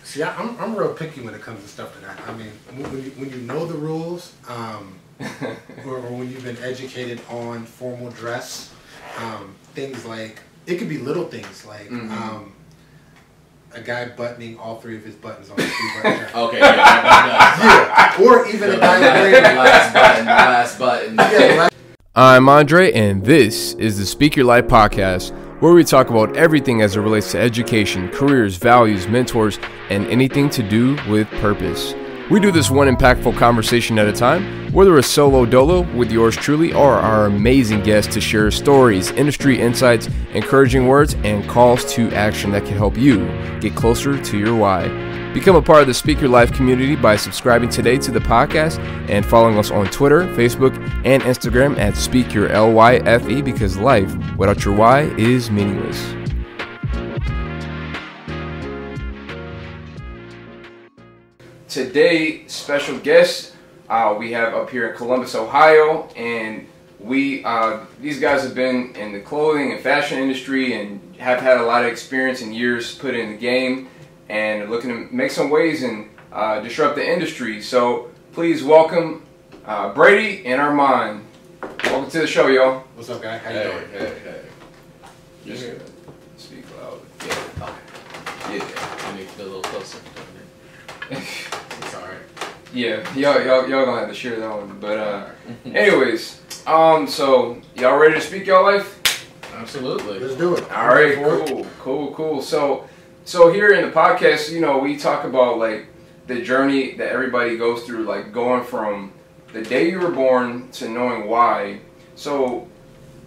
See, I'm real picky when it comes to stuff like that. I mean, when you know the rules, or when you've been educated on formal dress, things like, it could be little things like a guy buttoning all 3 of his buttons on his 3-button jacket. Okay, yeah. Or even a guy wearing the last button. Yeah, I'm Andre, and this is the Speak Your Life podcast, where we talk about everything as it relates to education, careers, values, mentors, and anything to do with purpose. We do this one impactful conversation at a time, whether it's solo dolo with yours truly or our amazing guests to share stories, industry insights, encouraging words, and calls to action that can help you get closer to your why. Become a part of the Speak Your Life community by subscribing today to the podcast and following us on Twitter, Facebook, and Instagram at Speak Your LYFE, because life without your why is meaningless. Today, special guest we have up here in Columbus, Ohio, and these guys have been in the clothing and fashion industry and have had a lot of experience and years put in the game, and are looking to make some waves and disrupt the industry. So please welcome Brady and Armaan. Welcome to the show, y'all. What's up, guy? How you doing? Hey. Just speak loud. Yeah. Let me feel a little closer. It's alright. Yeah, y'all gonna have to share that one. But anyways, so y'all ready to speak y'all life? Absolutely. Let's do it. All right, cool. So here in the podcast, you know, we talk about like the journey that everybody goes through, like going from the day you were born to knowing why. So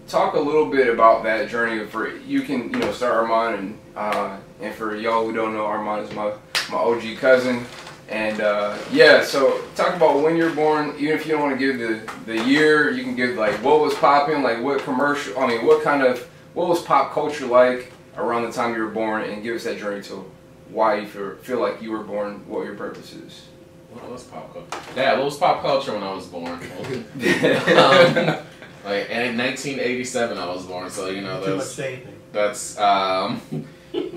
talk a little bit about that journey. For you can, start Armaan, and for y'all who don't know, Armaan is my OG cousin. And so talk about when you're born. Even if you don't want to give the year, you can give like what was popping, like what was pop culture like around the time you were born, and give us that journey to why you feel like you were born, what your purpose is. What was pop culture? Yeah, what was pop culture when I was born? Like in 1987 I was born, so that's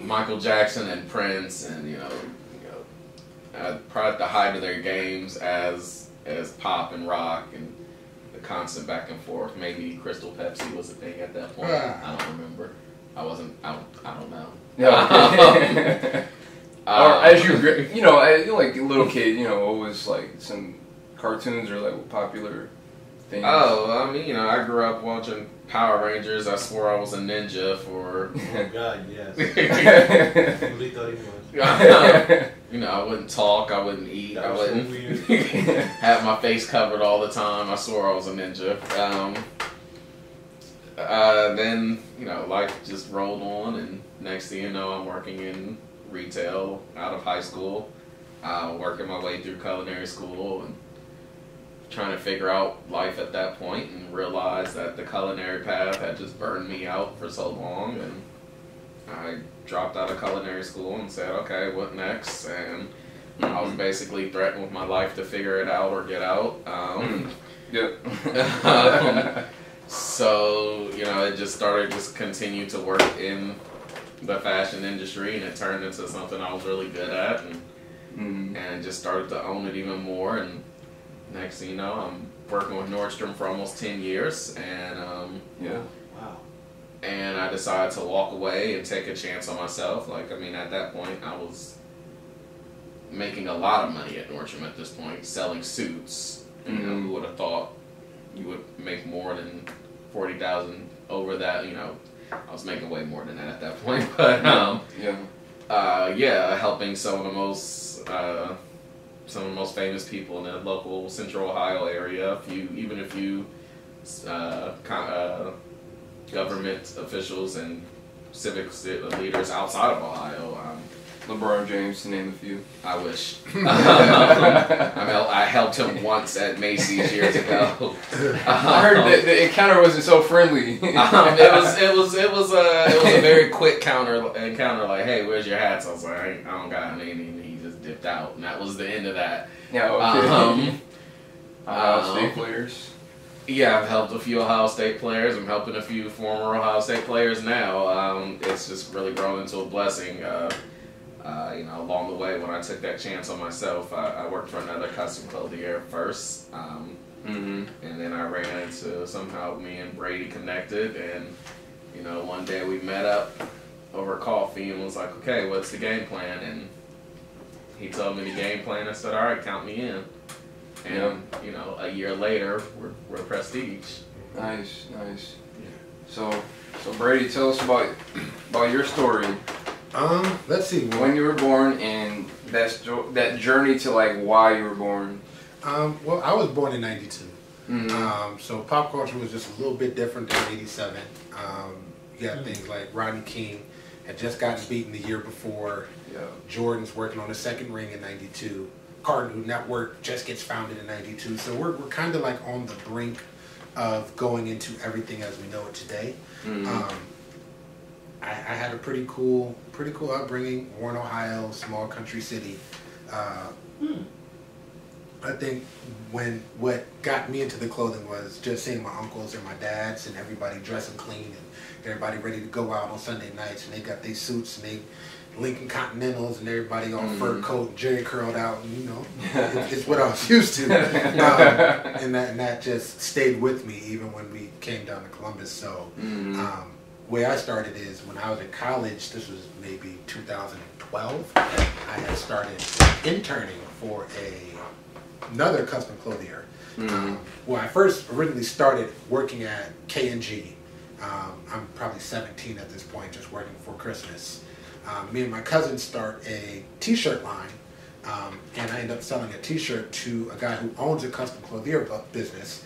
Michael Jackson and Prince, and probably at the height of their games as pop and rock, and the constant back and forth. Maybe Crystal Pepsi was a thing at that point. I don't remember. I don't know. Yeah. Or as you like a little kid, what was like some cartoons or like popular things? Oh, I mean, I grew up watching Power Rangers. I swore I was a ninja for. Oh God, yes. Really thought he was. I wouldn't talk, I wouldn't eat, That I was wouldn't so weird. have my face covered all the time. I swore I was a ninja. Then, life just rolled on, and next thing you know, I'm working in retail out of high school, working my way through culinary school, and trying to figure out life at that point, and realized that the culinary path had just burned me out for so long, and I dropped out of culinary school and said, okay, what next? And I was basically threatened with my life to figure it out or get out. So, it just continued to work in the fashion industry, and it turned into something I was really good at, and just started to own it even more. And next thing you know, I'm working with Nordstrom for almost 10 years, and Wow. And I decided to walk away and take a chance on myself. At that point, I was making a lot of money at Nordstrom at this point, selling suits. Who would have thought you would make more than $40,000 over that? I was making way more than that at that point. But helping some of the most famous people in the local Central Ohio area, a few government officials and civic leaders outside of Ohio. LeBron James, to name a few. I wish. I helped him once at Macy's years ago. I heard the encounter wasn't so friendly. It was a very quick encounter. Like, hey, where's your hats? I was like, I don't got any, and he just dipped out, and that was the end of that. Yeah. Okay. State players. Yeah, I've helped a few Ohio State players. I'm helping a few former Ohio State players now. It's just really grown into a blessing. Along the way, when I took that chance on myself, I worked for another custom clothier first. And then I ran into, somehow me and Brady connected, and one day we met up over coffee and was like, okay, what's the game plan? And he told me the game plan. I said, all right, count me in. And a year later, we're Prestige. Nice. So Brady, tell us about your story. Let's see. When you were born and that journey to like why you were born. Well, I was born in '92. So pop culture was just a little bit different than '87. You got things like Rodney King had just gotten beaten the year before. Yeah. Jordan's working on his second ring in '92. Cartoon Network just gets founded in '92. So we're kind of like on the brink of going into everything as we know it today. I had a pretty cool upbringing. Warren, Ohio, small country city. I think what got me into the clothing was just seeing my uncles and my dads and everybody dressing clean and everybody ready to go out on Sunday nights, and they got their suits and they Lincoln Continentals and everybody all fur coat, jerry curled out, and it's what I was used to. And that just stayed with me even when we came down to Columbus. So way I started is when I was in college. This was maybe 2012. I had started interning for another custom clothier. Well, I first originally started working at K&G. I'm probably 17 at this point, just working for Christmas. Me and my cousin start a t-shirt line, and I end up selling a t-shirt to a guy who owns a custom clothier business.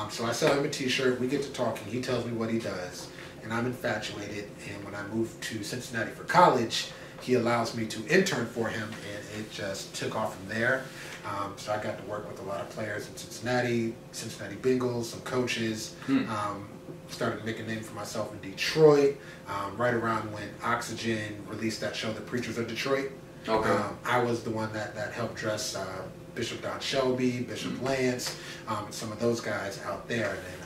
So I sell him a t-shirt, we get to talking, he tells me what he does, and I'm infatuated. And when I moved to Cincinnati for college, he allows me to intern for him, and it just took off from there. So I got to work with a lot of players in Cincinnati Bengals, some coaches. Started to make a name for myself in Detroit, right around when Oxygen released that show, The Preachers of Detroit. Okay. I was the one that helped dress Bishop Don Shelby, Bishop Lance, some of those guys out there. And then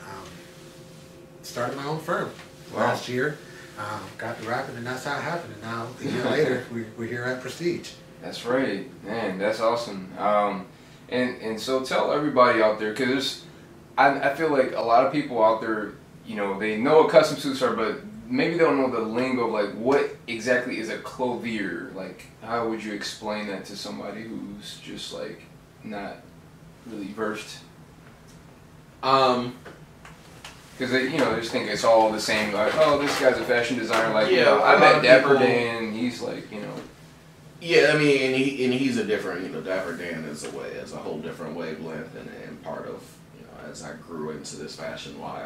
started my own firm last year. Got to rapping, and that's how it happened. And now, a year later, we're here at Prestige. That's right, man. That's awesome. And so tell everybody out there, because I feel like a lot of people out there, they know what custom suits are, but maybe they don't know the lingo of like what exactly is a clothier. Like, how would you explain that to somebody who's just like not really versed? Because they just think it's all the same. Like, oh, this guy's a fashion designer. Like, I met Dapper Dan. He's like, Yeah, I mean, and he's a different. Dapper Dan is a whole different wavelength, and part of as I grew into this fashion, part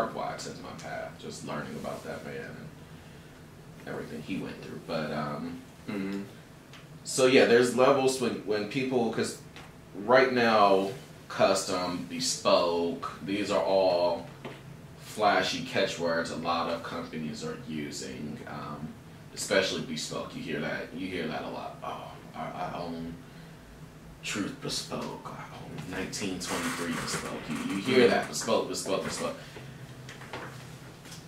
of why I took my path, just learning about that man and everything he went through. But so yeah, there's levels when people, because right now, custom, bespoke, these are all flashy catchwords a lot of companies are using, especially bespoke. You hear that a lot. Oh, I own Truth Bespoke. I own 1923 Bespoke. You hear that bespoke.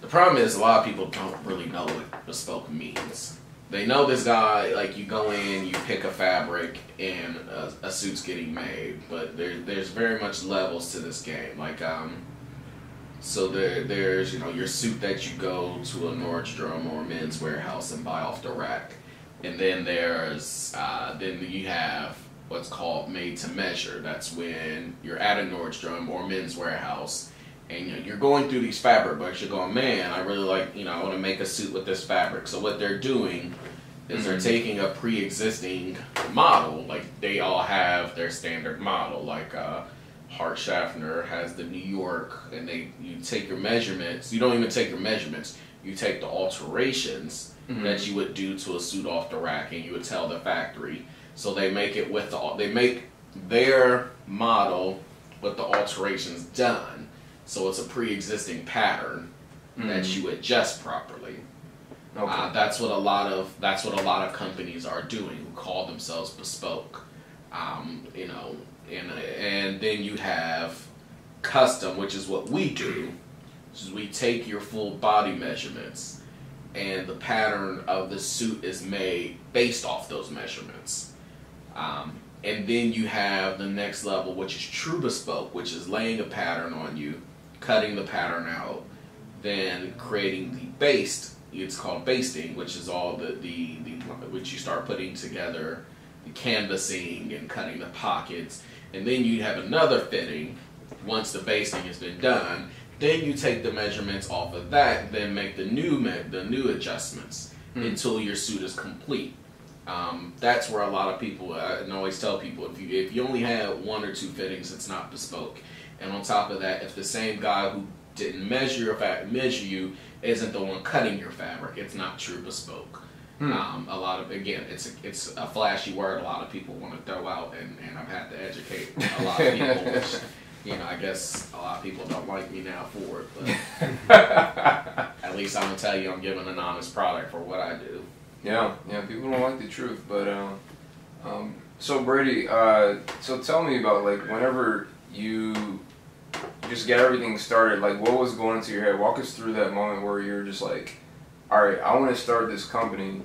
The problem is a lot of people don't really know what bespoke means. They know this guy, like you go in, you pick a fabric, and a suit's getting made. But there's very much levels to this game. Like so there's your suit that you go to a Nordstrom or a Men's Warehouse and buy off the rack, and then there's then you have what's called made to measure. That's when you're at a Nordstrom or Men's Warehouse and you're going through these fabric books. You're going, man, I really like, I want to make a suit with this fabric. So what they're doing is they're taking a pre-existing model, like they all have their standard model, like Hart Schaffner has the New York, and you take your measurements. You don't even take your measurements. You take the alterations that you would do to a suit off the rack, and you would tell the factory. So they make it with they make their model with the alterations done. So it's a pre-existing pattern that you adjust properly. Okay. That's what a lot of companies are doing who call themselves bespoke. And then you have custom, which is what we do. Which is we take your full body measurements and the pattern of the suit is made based off those measurements. And then you have the next level, which is true bespoke, which is laying a pattern on you, cutting the pattern out, then creating the based. It's called basting, which is all the which you start putting together, the canvassing and cutting the pockets, and then you have another fitting. Once the basting has been done, then you take the measurements off of that, then make the new adjustments until your suit is complete. That's where a lot of people, I always tell people, if you only have 1 or 2 fittings, it's not bespoke. And on top of that, if the same guy who didn't measure you isn't the one cutting your fabric, it's not true bespoke. A lot of, again, it's a flashy word a lot of people want to throw out, and I've had to educate a lot of people, which, you know, I guess a lot of people don't like me now for it, but at least I'm going to tell you I'm giving an honest product for what I do. Yeah, people don't like the truth, but so Brady, so tell me about, like, whenever you just get everything started, like, what was going into your head? Walk us through that moment where you're just like, all right, I want to start this company,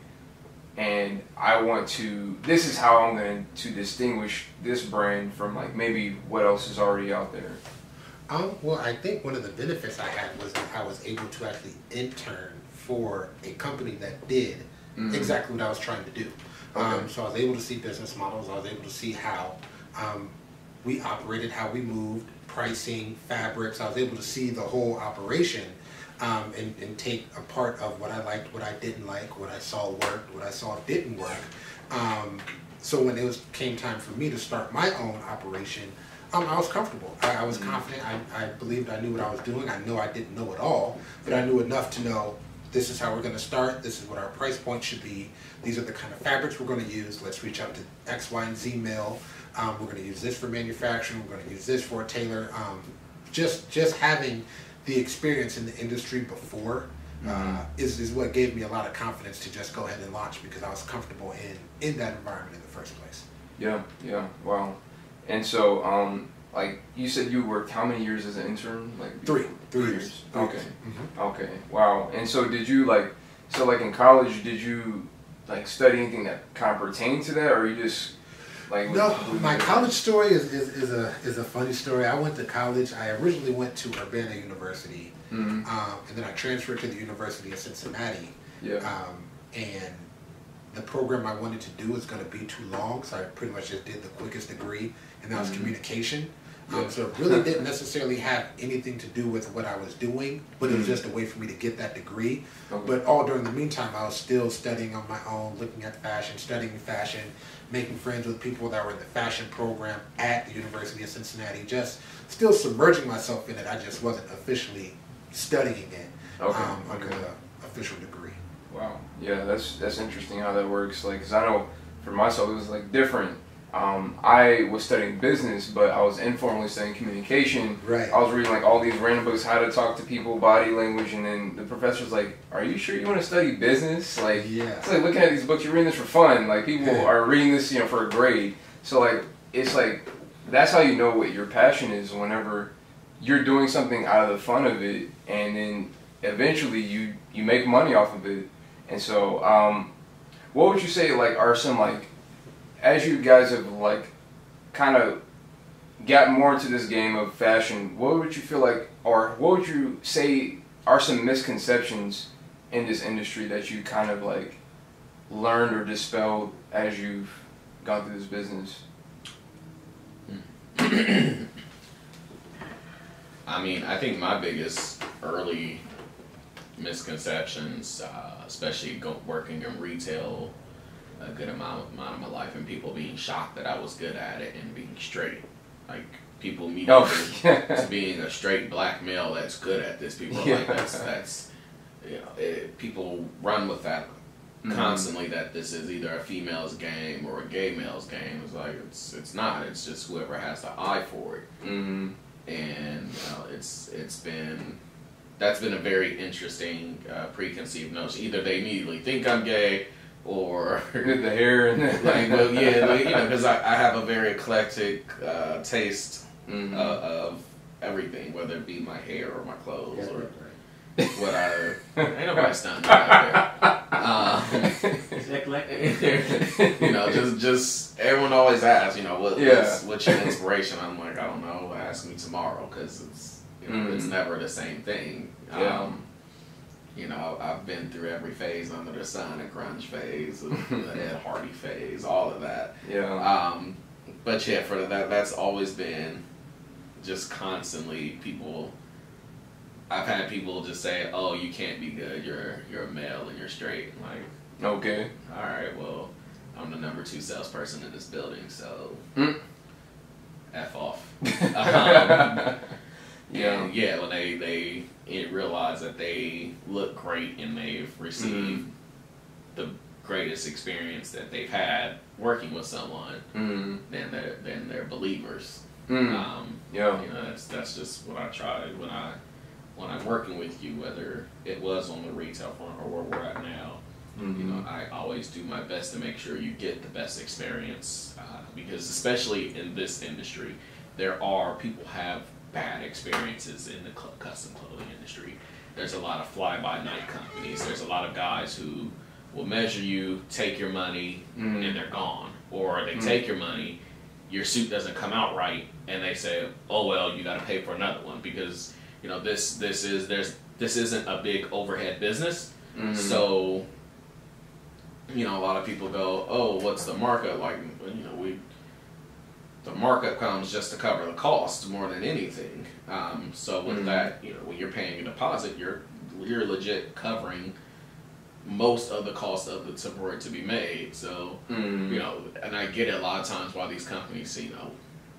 and I want to, this is how I'm going to distinguish this brand from, like, maybe what else is already out there. Well, I think one of the benefits I had was that I was able to actually intern for a company that did exactly what I was trying to do. Okay. So I was able to see business models. I was able to see how we operated, how we moved, pricing, fabrics. I was able to see the whole operation and take a part of what I liked, what I didn't like, what I saw worked, what I saw didn't work. So when it came time for me to start my own operation, I was comfortable. I was confident. I believed I knew what I was doing. I know I didn't know it all, but I knew enough to know this is how we're going to start. This is what our price point should be. These are the kind of fabrics we're going to use. Let's reach out to X, Y, and Z mill. We're going to use this for manufacturing. We're going to use this for a tailor. Just having the experience in the industry before is what gave me a lot of confidence to just go ahead and launch, because I was comfortable in that environment in the first place. Yeah, wow. And so, like, you said you worked how many years as an intern? Like 3 years. Okay. Okay. Wow. And so did you, like, in college, did you, like, study anything that kind of pertained to that, or you just, like... No, my college story is a funny story. I went to college. I originally went to Urbana University, and then I transferred to the University of Cincinnati. Yeah. And the program I wanted to do was going to be too long, so I pretty much just did the quickest degree, and that was communication. So it really didn't necessarily have anything to do with what I was doing, but it was just a way for me to get that degree. Okay. But all during the meantime, I was still studying on my own, looking at fashion, studying fashion, making friends with people that were in the fashion program at the University of Cincinnati, just still submerging myself in it. I just wasn't officially studying it under the official degree. Wow. Yeah, that's interesting how that works. Like, 'cause I know for myself it was, like, different. I was studying business, but I was informally studying communication. Right. I was reading, like, all these random books, how to talk to people, body language, and then the professor's like, "Are you sure you want to study business?" Like, it's like looking at these books, you're reading this for fun. Like, people are reading this, you know, for a grade. So, like, it's like that's how you know what your passion is, whenever you're doing something out of the fun of it, and then eventually you make money off of it. And so, what would you say, like, are some, like, as you guys have, like, kind of got more into this game of fashion, what would you feel like, or what would you say are some misconceptions in this industry that you kind of, like, learned or dispelled as you've gone through this business? I mean, I think my biggest early misconceptions, especially working in retail a good amount of my life, and people being shocked that I was good at it and being straight. Like, people me to being a straight black male that's good at this. People are like, that's you know, people run with that constantly, that this is either a female's game or a gay male's game. It's like, it's not. It's just whoever has the eye for it. And that's been a very interesting preconceived notion. Either they immediately think I'm gay, or the hair and like, well, yeah, like, you know, because I have a very eclectic taste of everything, whether it be my hair or my clothes, what I ain't nobody stunting out there. You know, just everyone always asks, you know, what's your inspiration? I'm like, I don't know. Ask me tomorrow, because it's it's never the same thing. You know, I've been through every phase under the sun, a grunge phase, the Ed Hardy phase, all of that. But yeah, for that's always been just constantly people. I've had people just say, "Oh, you can't be good. You're a male and you're straight." I'm like, okay, all right, well, I'm the number 2 salesperson in this building, so F off. When they realize that they look great and they've received the greatest experience that they've had working with someone, then they're believers. You know, that's just what I try when I'm working with you, whether it was on the retail front or where we're at now. You know, I always do my best to make sure you get the best experience, because especially in this industry, people have bad experiences in the custom clothing industry. There's a lot of fly-by-night companies. There's a lot of guys who will measure you, take your money, and they're gone. Or they take your money, your suit doesn't come out right, and they say, "Oh well, you got to pay for another one," because you know this isn't a big overhead business. So you know, a lot of people go, "Oh, what's the markup?" Like, you know, the markup comes just to cover the cost more than anything. So with that, you know, when you're paying a deposit, you're legit covering most of the cost of for it to be made. So you know, and I get it a lot of times why these companies, you know,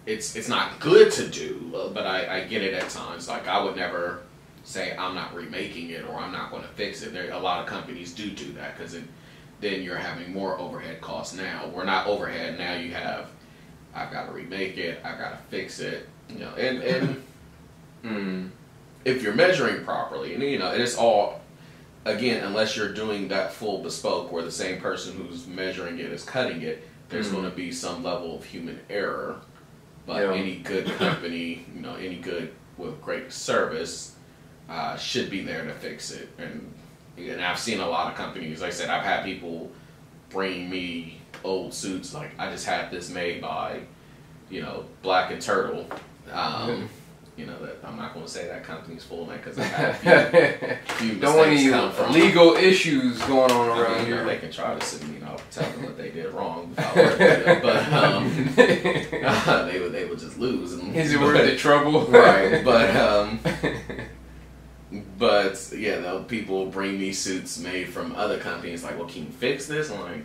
it's not good to do, but I get it at times. Like, I would never say I'm not remaking it or I'm not going to fix it. A lot of companies do that, because then you're having more overhead costs now. We're not overhead now. You have, I've got to remake it, I've got to fix it, you know, and if you're measuring properly, and you know, and it's all, again, unless you're doing that full bespoke where the same person who's measuring it is cutting it, there's going to be some level of human error. But any good company, you know, any good with great service should be there to fix it. And I've seen a lot of companies, like I said, I've had people bring me old suits, like, I just had this made by, you know, Black and Turtle. You know, that I'm not going to say that company's full name, because I've had a few don't want any come from legal issues going on around here. here. They can try to sue me, and I'll tell them what they did wrong without working with them, but they would just lose. Is it worth the trouble? Right, but yeah, though, people bring me suits made from other companies, like, well, can you fix this? I'm like,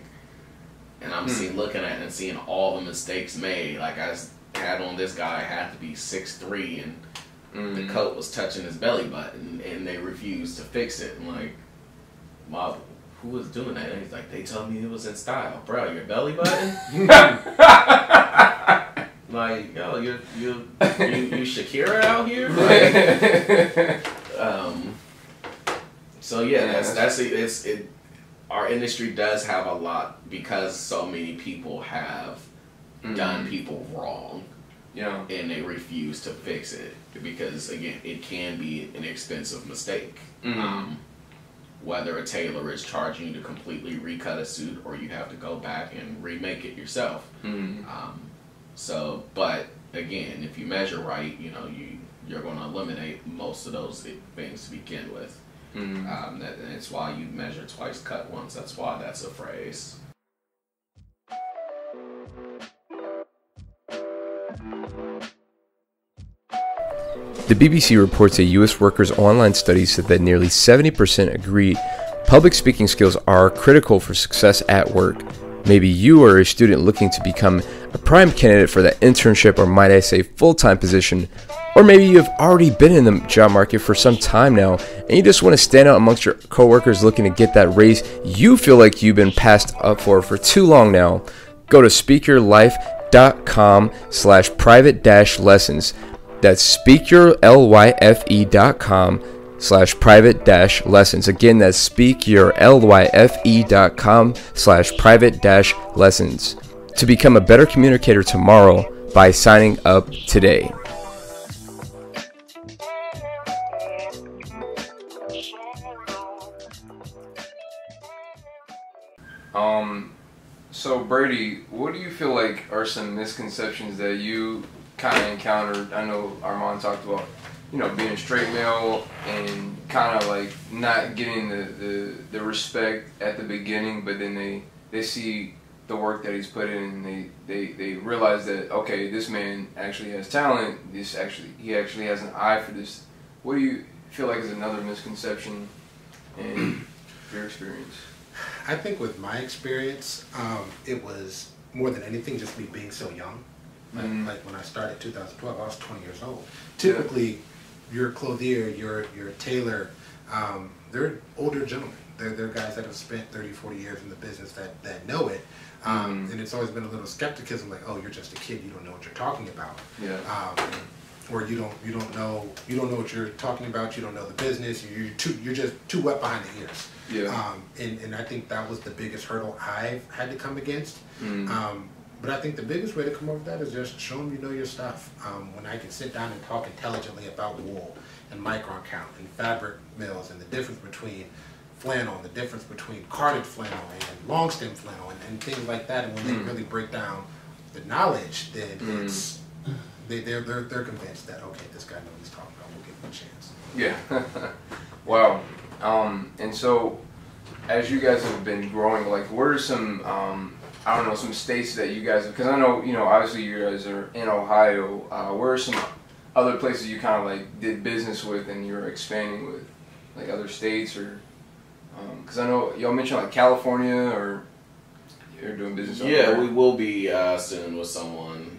and I'm looking at it and seeing all the mistakes made. Like, I had on this guy had to be 6'3", and the coat was touching his belly button, and they refused to fix it. I'm like, "Mom, who was doing that?" And he's like, "They told me it was in style." Bro, your belly button? Like, yo, you Shakira out here? Like, so yeah, that's it. Our industry does have a lot, because so many people have done people wrong, and they refuse to fix it, because again, it can be an expensive mistake. Whether a tailor is charging you to completely recut a suit, or you have to go back and remake it yourself. So, but again, if you measure right, you know, you're going to eliminate most of those things to begin with. And it's why you measure twice, cut once. That's why that's a phrase. The BBC reports a U.S. workers' online study said that nearly 70% agreed public speaking skills are critical for success at work. Maybe you are a student looking to become a prime candidate for that internship, or might I say full-time position. Or maybe you have already been in the job market for some time now, and you just want to stand out amongst your coworkers looking to get that raise you feel like you've been passed up for too long now. Go to speakyourlife.com/private-lessons. That's speakyourlyfe.com/private-lessons. Again, that's speakyourlyfe.com/private-lessons. To become a better communicator tomorrow by signing up today. Brady, what do you feel like are some misconceptions that you kind of encountered? I know Armaan talked about, being a straight male and kind of like not getting the respect at the beginning, but then they see the work that he's put in and they realize that, okay, this man actually has talent. He actually has an eye for this. What do you feel like is another misconception in your experience? I think with my experience, it was more than anything just me being so young. Like when I started 2012, I was 20 years old. Typically, your clothier, your tailor, they're older gentlemen. They're guys that have spent 30, 40 years in the business that know it. And it's always been a little skepticism, like, oh, you're just a kid, you don't know what you're talking about. Or you don't know what you're talking about. You don't know the business. You're just too wet behind the ears. And I think that was the biggest hurdle I've had to come against. But I think the biggest way to come over that is just show them you know your stuff. When I can sit down and talk intelligently about wool and micron count and fabric mills and the difference between flannel and the difference between carded flannel and long stem flannel and things like that, and when they really break down the knowledge, then it's they're convinced that, okay, this guy knows what he's talking about, we'll give him a chance. Yeah. Wow. And so as you guys have been growing, like, what are some I don't know, some states that you guys, because I know, obviously you guys are in Ohio. Where are some other places you kind of like did business with and you're expanding with, like other states, or because I know y'all mentioned like California, or you're doing business. Yeah, we will be soon with someone.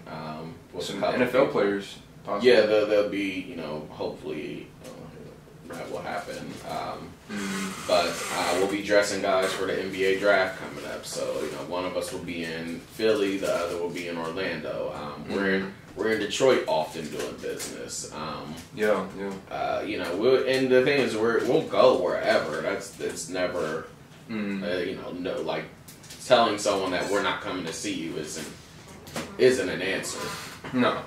With some NFL players. Possibly. Yeah, they'll be, hopefully that will happen. But we'll be dressing guys for the NBA draft coming up. So, one of us will be in Philly, the other will be in Orlando. We're in Detroit often doing business. And the thing is, we'll go wherever. It's never, no, like telling someone that we're not coming to see you isn't an answer. No.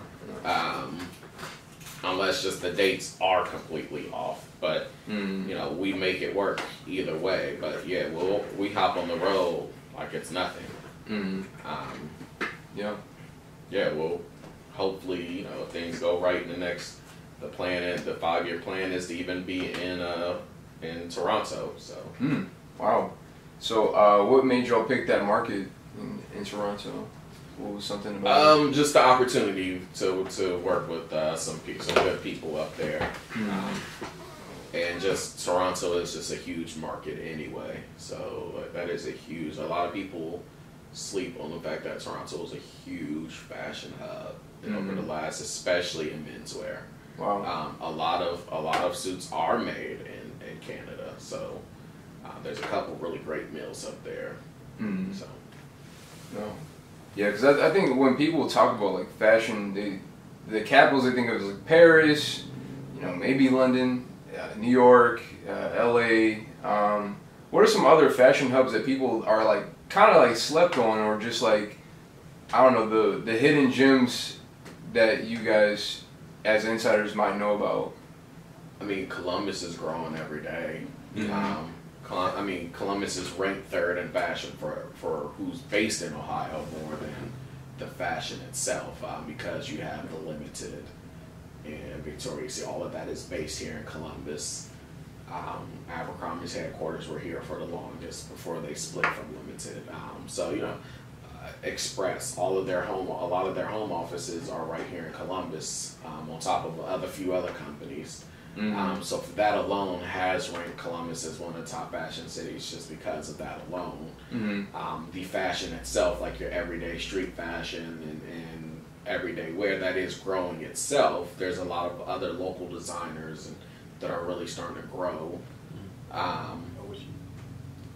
Unless just the dates are completely off. But, we make it work either way. But, yeah, we hop on the road like it's nothing. Well, hopefully, if things go right in the 5-year plan is to even be in Toronto. So. Wow. So, what made y'all pick that market in Toronto? What was something about it? Just the opportunity to work with some good people up there. And just Toronto is just a huge market anyway. So that is a lot of people sleep on the fact that Toronto is a huge fashion hub over the last, especially in menswear. Wow. A lot of suits are made in Canada. So there's a couple really great mills up there. So. No. Yeah, because I think when people talk about like fashion, the capitals, they think of like Paris, maybe London, New York, LA. What are some other fashion hubs that people are like kind of like slept on, or just like, I don't know, the hidden gems that you guys as insiders might know about? I mean, Columbus is growing every day. Columbus is ranked third in fashion for who's based in Ohio more than the fashion itself, because you have the Limited and Victoria's. All of that is based here in Columbus. Abercrombie's headquarters were here for the longest before they split from Limited. Express, a lot of their home offices are right here in Columbus, on top of a few other companies. So for that alone has ranked Columbus as one of the top fashion cities just because of that alone. The fashion itself, like your everyday street fashion and everyday wear, that is growing itself. There's a lot of other local designers that are really starting to grow.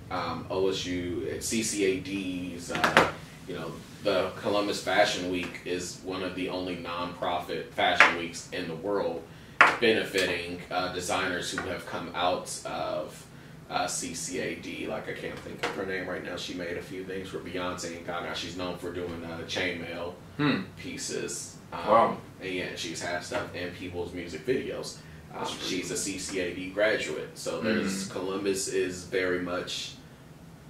OSU, CCADs, the Columbus Fashion Week is one of the only non-profit fashion weeks in the world, benefiting designers who have come out of CCAD. Like, I can't think of her name right now. She made a few things for Beyonce and Gaga. She's known for doing chainmail pieces. Wow. And yeah, she's had stuff in people's music videos. She's a CCAD graduate. So there's Columbus is very much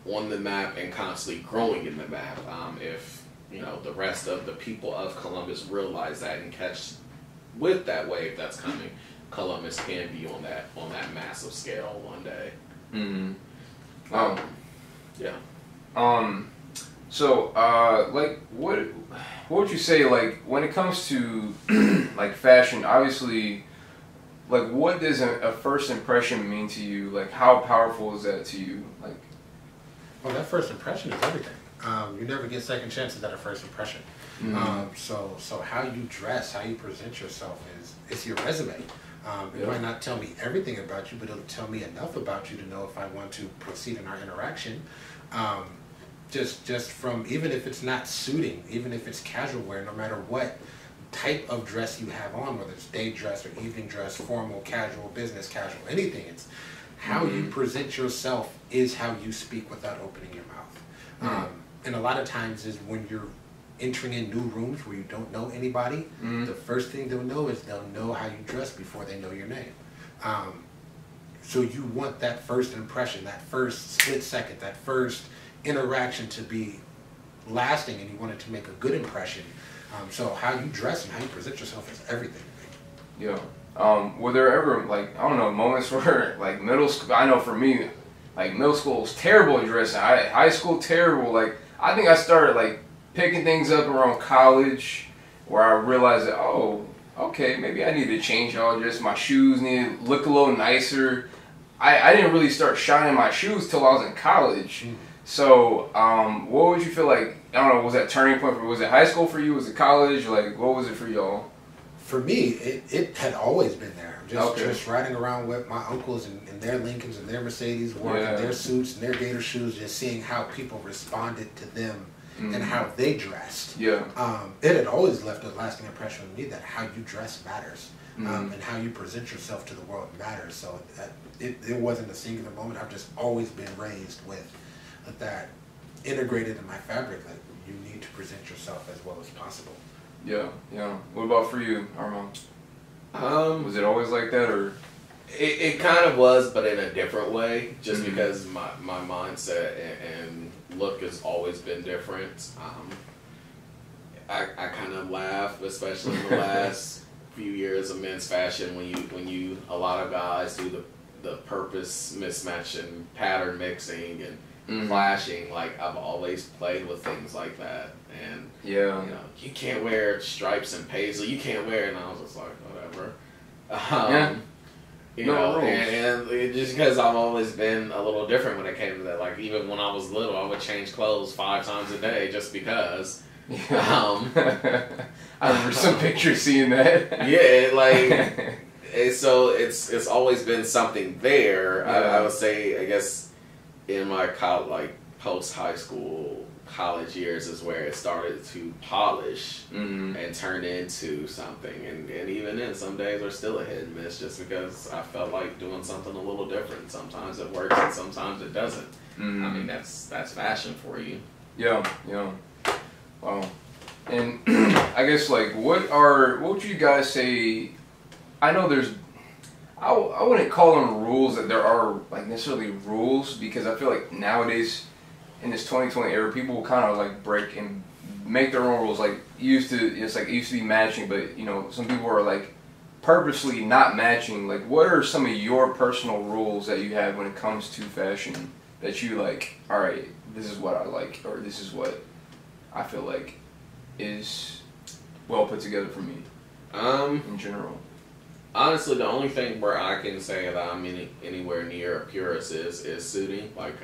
on the map and constantly growing in the map. If the rest of the people of Columbus realize that and catch with that wave that's coming, Columbus can be on that massive scale one day. Mm-hmm. Yeah. So, like, what would you say, like, when it comes to, like, fashion, obviously, like, what does a first impression mean to you? Like, how powerful is that to you? Like, well, that first impression is everything. You never get second chances at a first impression. Mm-hmm. So how you dress, how you present yourself is your resume. It might not tell me everything about you, but it'll tell me enough about you to know if I want to proceed in our interaction. Just from, even if it's not suiting, even if it's casual wear, no matter what type of dress you have on, whether it's day dress or evening dress, formal, casual, business casual, anything, it's how you present yourself is how you speak without opening your mouth. And a lot of times is when you're entering in new rooms where you don't know anybody, the first thing they'll know is they'll know how you dress before they know your name. So you want that first impression, that first split second, that first interaction to be lasting, and you want it to make a good impression. So how you dress and how you present yourself is everything. yeah. Were there ever, like, I don't know, moments where, like, middle school, I know for me, like, middle school was terrible at dressing, high school terrible, like, I think I started, like, picking things up around college where I realized that, oh, okay, maybe I need to change all this. My shoes need to look a little nicer. I didn't really start shining my shoes till I was in college. So, what would you feel like, I don't know, was that turning point? Was it high school for you? Was it college? Like, what was it for y'all? For me, it had always been there. Okay. Just riding around with my uncles and their Lincolns and their Mercedes, working their suits and their gator shoes, just seeing how people responded to them and how they dressed. Yeah. It had always left a lasting impression on me that how you dress matters, and how you present yourself to the world matters. So it wasn't a singular moment. I've just always been raised with that integrated in my fabric, that you need to present yourself as well as possible. Yeah, yeah. What about for you, Armaan? Was it always like that, or? It kind of was, but in a different way, just because my mindset and look has always been different. I kind of laugh, especially in the last few years of men's fashion, when you a lot of guys do the purpose mismatch and pattern mixing and flashing. Like, I've always played with things like that, and you can't wear stripes and paisley, you can't wear it, and I was just like, whatever. And it, just because I've always been a little different when it came to that. Like, even when I was little, I would change clothes 5 times a day just because. I remember some pictures seeing that. Yeah, like, so it's always been something there. I would say, I guess, in my post high school, college years is where it started to polish and turn into something, and even then some days are still a hit and miss, just because I felt like doing something a little different. Sometimes it works and sometimes it doesn't. I mean, that's fashion for you. Yeah. Wow. And I guess, like, what would you guys say? I know there's, I wouldn't call them rules, that there are, like, necessarily rules, because I feel like nowadays in this 2020 era, people will kind of, like, break and make their own rules. Like, it used to be matching, but, some people are, like, purposely not matching. Like, what are some of your personal rules that you have when it comes to fashion that you, like, all right, this is what I like, or this is what I feel like is well put together for me in general? Honestly, the only thing where I can say that I'm anywhere near a purist is suiting. Like,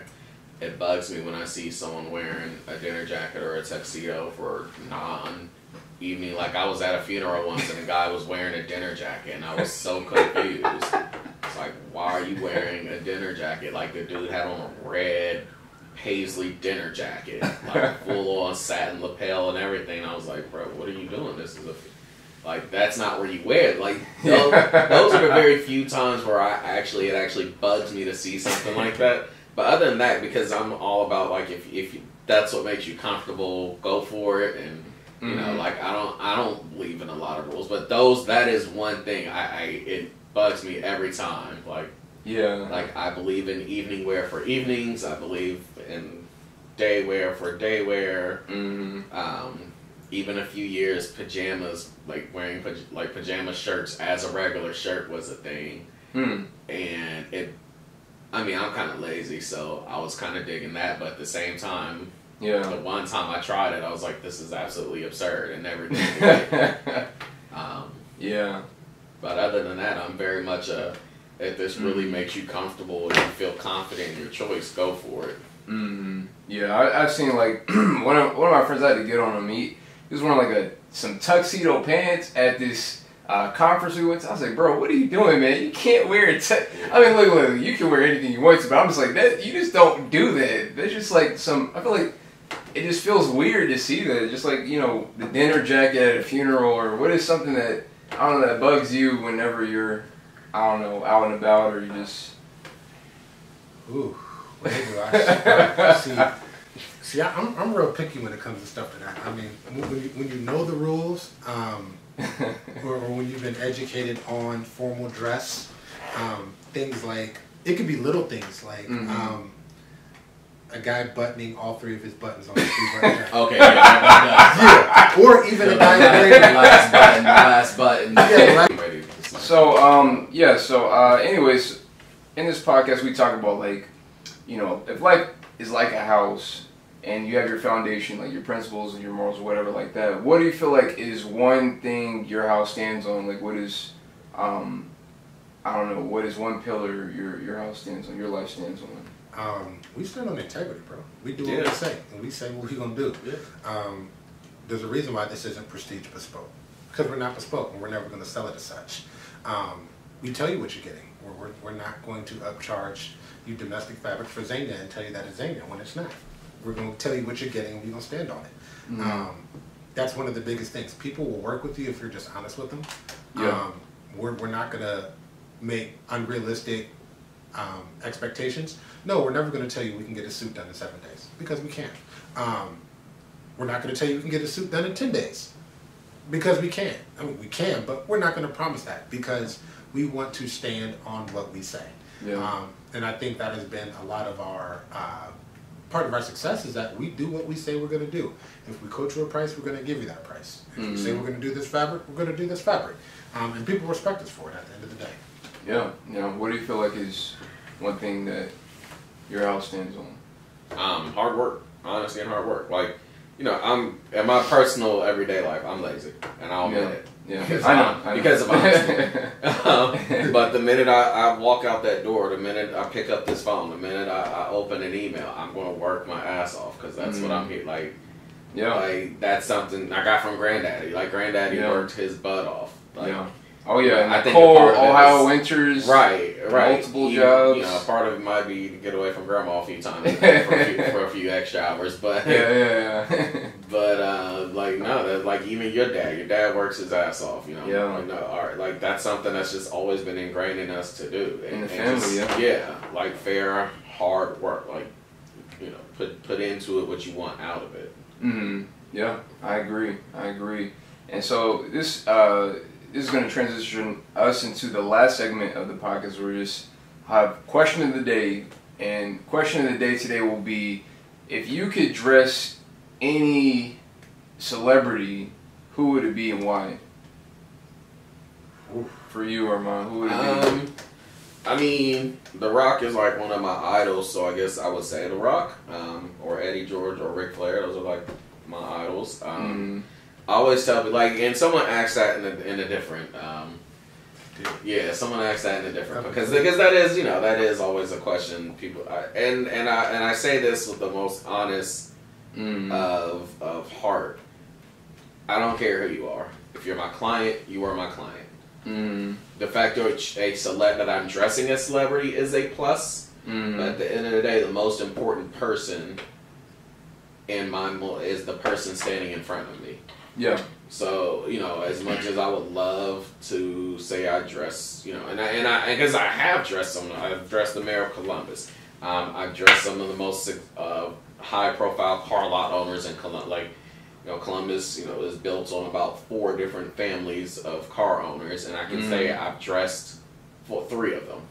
it bugs me when I see someone wearing a dinner jacket or a tuxedo for non-evening. Like, I was at a funeral once and a guy was wearing a dinner jacket, and I was so confused. It's like, why are you wearing a dinner jacket? Like, the dude had on a red paisley dinner jacket, like full on satin lapel and everything. I was like, bro, what are you doing? This is like, that's not where you wear it. Like, those are the very few times where it actually bugs me to see something like that. But other than that, because I'm all about, like, if that's what makes you comfortable, go for it. And like, I don't believe in a lot of rules, but that is one thing it bugs me every time. Like, Yeah. Like, I believe in evening wear for evenings. I believe in day wear for day wear. Even a few years, pajamas, like wearing pajama shirts as a regular shirt was a thing. And I'm kind of lazy, so I was kind of digging that, but at the same time, the one time I tried it, I was like, this is absolutely absurd, and never did it. But other than that, I'm very much if this really makes you comfortable and you feel confident in your choice, go for it. Yeah, I've seen like one of my friends I had to get on a meet. He was wearing like some tuxedo pants at this conference we went to. I was like, bro, what are you doing, man? You can't wear it. Look, you can wear anything you want to, but I'm just like, that. You just don't do that. That's just like I feel like it just feels weird to see that. Just like, the dinner jacket at a funeral, or what is something that, I don't know, that bugs you whenever you're, I don't know, out and about, or you just... Ooh, where do I start? See, I'm real picky when it comes to stuff that when you know the rules, or when you've been educated on formal dress, things like, it could be little things like a guy buttoning all 3 of his buttons on his 3-button jacket. Okay, yeah. Or even a guy the last button. Anyways, in this podcast we talk about, like, if life is like a house and you have your foundation, like your principles and your morals or whatever like that, what do you feel like is one thing your house stands on? Like, what is, what is one pillar your house stands on, your life stands on? We stand on integrity, bro. We do what we say, and we say what we're going to do. Yeah. There's a reason why this isn't Prestige Bespoke. Because we're not bespoke, and we're never going to sell it as such. We tell you what you're getting. We're not going to upcharge you domestic fabric for Zanga and tell you that it's Zanga when it's not. We're going to tell you what you're getting, and we're going to stand on it. That's one of the biggest things. People will work with you if you're just honest with them. Yeah. We're not going to make unrealistic expectations. No, we're never going to tell you we can get a suit done in 7 days, because we can't. We're not going to tell you we can get a suit done in 10 days, because we can't. We can, but we're not going to promise that, because we want to stand on what we say. Yeah. And I think that has been a lot of our, part of our success is that we do what we say we're going to do. If we quote you a price, we're going to give you that price. If we say we're going to do this fabric, we're going to do this fabric. And people respect us for it at the end of the day. Yeah. What do you feel like is one thing that your house stands on? Hard work. Honesty and hard work. Like, I'm in my personal everyday life, I'm lazy, and I'll admit it. Yeah, I know. Because of honesty. But the minute I walk out that door, the minute I pick up this phone, the minute I open an email, I'm going to work my ass off, because that's what I'm here. Like, that's something I got from Granddaddy. Like, Granddaddy worked his butt off. Like, Oh yeah, I think cold Ohio winters, right, multiple jobs. Part of it might be to get away from grandma a few times for a few extra hours, but but like even your dad works his ass off, like that's something that's just always been ingrained in us to do in the family, like fair, hard work, like put into it what you want out of it. Yeah, I agree, and so this is going to transition us into the last segment of the podcast, where we just have question of the day. And question of the day today will be, if you could dress any celebrity, who would it be and why? For you, Armaan, who would it be? The Rock is like one of my idols, so I guess I would say The Rock, or Eddie George, or Ric Flair. Those are like my idols. I always tell people, like, and someone asks that in a different, someone asks that in a different, because that is, that is always a question people, and I say this with the most honest of heart. I don't care who you are. If you're my client, you are my client. The fact that I'm dressing a celebrity is a plus, but at the end of the day, the most important person in mind is the person standing in front of me. Yeah. So, as much as I would love to say I dress, and because I have dressed some, I've dressed the mayor of Columbus. I've dressed some of the most high-profile car lot owners in Columbus. Like, Columbus, is built on about 4 different families of car owners, and I can say I've dressed for 3 of them.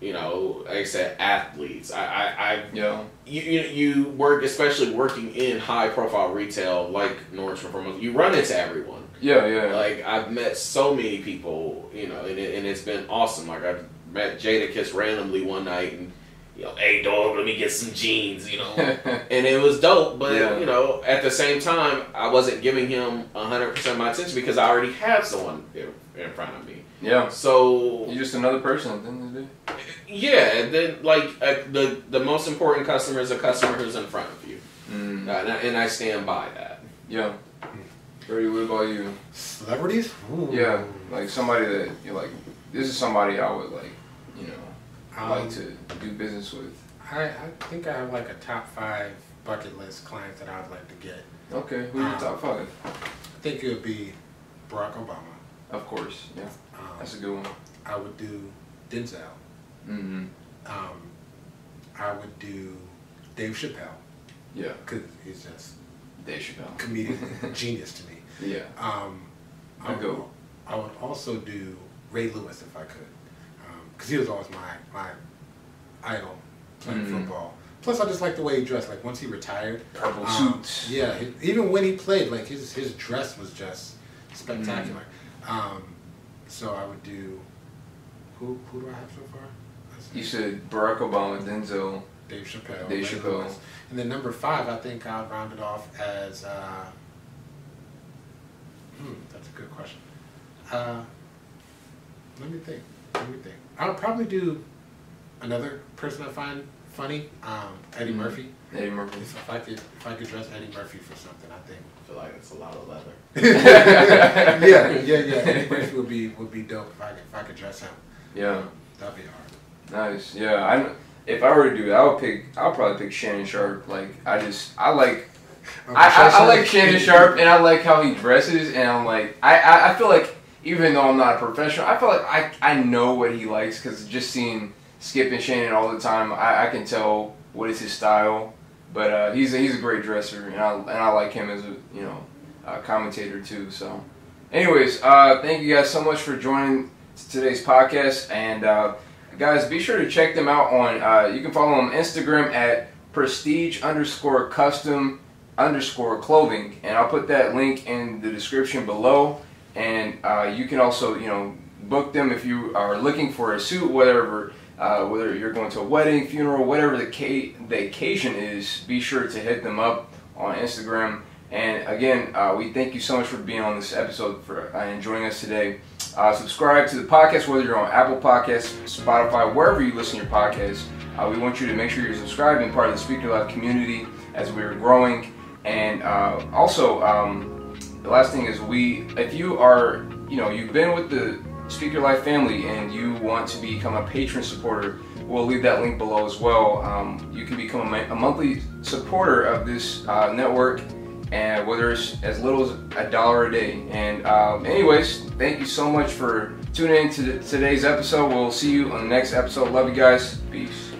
You know, like I said, athletes. Yeah. You work, especially working in high profile retail like Nordstrom. You run into everyone. Yeah, yeah. Like I've met so many people, you know, and it's been awesome. Like I've met Jadakiss randomly one night, and you know, hey dog, let me get some jeans, you know, and it was dope. But you know, at the same time, I wasn't giving him 100% of my attention because I already have someone in front of me. Yeah. So you're just another person at the end of the day. Yeah, and then like the most important customer is a customer who's in front of you, and I stand by that. Yeah. Brady, what about you? Celebrities? Ooh. Yeah, like somebody that you're like, this is somebody I would like, you know, like to do business with. I think I have like a top 5 bucket list clients that I would like to get. Okay, who's your top 5? I think it would be Barack Obama. Of course, yeah. That's a good one. I would do Denzel. Mm-hmm. I would do Dave Chappelle. Yeah. Because he's just Dave Chappelle. Comedic genius to me. Yeah. I would also do Ray Lewis if I could. Because he was always my idol playing football. Plus, I just like the way he dressed. Like, once he retired. Purple suits. Yeah. Even when he played, like, his dress was just spectacular. So I would do... Who do I have so far? You said Barack Obama, Denzel, Dave Chappelle. Dave Chappelle. Lewis. And then number 5, I think I'll round it off as... that's a good question. Let me think. I'll probably do another person I find funny, Eddie Murphy. Eddie Murphy. If I could dress Eddie Murphy for something, I think. I feel like it's a lot of leather. yeah. Eddie Murphy would be dope if I could dress him. Yeah. That'd be hard. Nice. Yeah. If I were to do it, I'll probably pick Shannon Sharp. Like I like Shannon Sharp, and I like how he dresses, and I'm like I feel like even though I'm not a professional, I feel like I know what he likes because just seeing Skip and Shannon all the time, I can tell what is his style. But he's a great dresser, and I like him as a commentator too. So, anyways, thank you guys so much for joining today's podcast, and guys, be sure to check them out on. You can follow them on Instagram at prestige_custom_clothing, and I'll put that link in the description below. And you can also book them if you are looking for a suit, whether you're going to a wedding, funeral, whatever the occasion is. Be sure to hit them up on Instagram. And again, we thank you so much for being on this episode, for joining us today. Subscribe to the podcast, whether you're on Apple Podcasts, Spotify, wherever you listen to your podcasts. We want you to make sure you're subscribed and part of the Speaker Life community as we're growing. And also, the last thing is if you are, you've been with the Speaker Life family and you want to become a patron supporter, we'll leave that link below as well. You can become a monthly supporter of this network, and whether it's as little as $1 a day. And anyways, thank you so much for tuning in to today's episode. We'll see you on the next episode. Love you guys. Peace.